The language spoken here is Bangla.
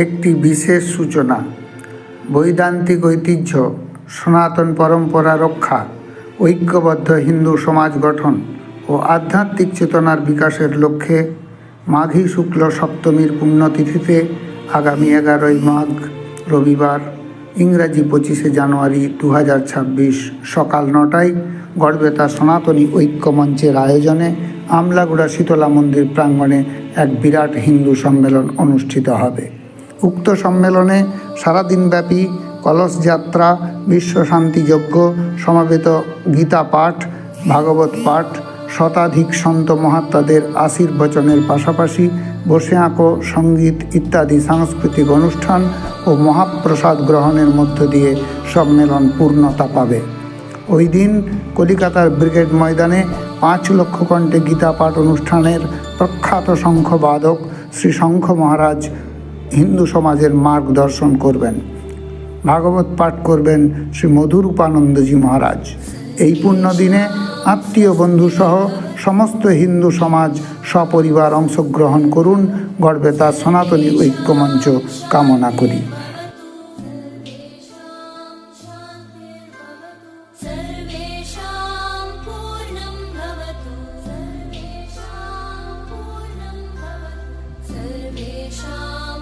একটি বিশেষ সূচনা। বৈদান্তিক ঐতিহ্য, সনাতন পরম্পরা রক্ষা, ঐক্যবদ্ধ হিন্দু সমাজ গঠন ও আধ্যাত্মিক চেতনার বিকাশের লক্ষ্যে মাঘী শুক্ল সপ্তমীর পুণ্যতিথিতে আগামী 11ই মাঘ রবিবার ইংরাজি 25শে জানুয়ারি 2026 সকাল 9টায় গড়বেতা সনাতনী ঐক্য মঞ্চের আয়োজনে আমলাগুড়া শীতলা মন্দির প্রাঙ্গণে এক বিরাট হিন্দু সম্মেলন অনুষ্ঠিত হবে। উক্ত সম্মেলনে সারাদিনব্যাপী কলস যাত্রা, বিশ্বশান্তি যজ্ঞ, সমাবেত গীতা পাঠ, ভাগবত পাঠ, শতাধিক সন্ত মহাত্মাদের আশীর্বচনের পাশাপাশি বসে আঁকো, সঙ্গীত ইত্যাদি সাংস্কৃতিক অনুষ্ঠান ও মহাপ্রসাদ গ্রহণের মধ্য দিয়ে সম্মেলন পূর্ণতা পাবে। ওই দিন কলিকাতার ব্রিগেড ময়দানে 5 লক্ষ কণ্ঠে গীতা পাঠ অনুষ্ঠানের প্রখ্যাত শঙ্খবাদক শ্রী শঙ্খ মহারাজ হিন্দু সমাজের মার্গদর্শন করবেন। ভাগবত পাঠ করবেন শ্রী মধুরূপানন্দজি মহারাজ। এই পুণ্য দিনে আত্মীয় বন্ধুসহ সমস্ত হিন্দু সমাজ সপরিবার অংশগ্রহণ করুন। গড়বেতা সনাতনী ঐক্যমঞ্চ কামনা করি।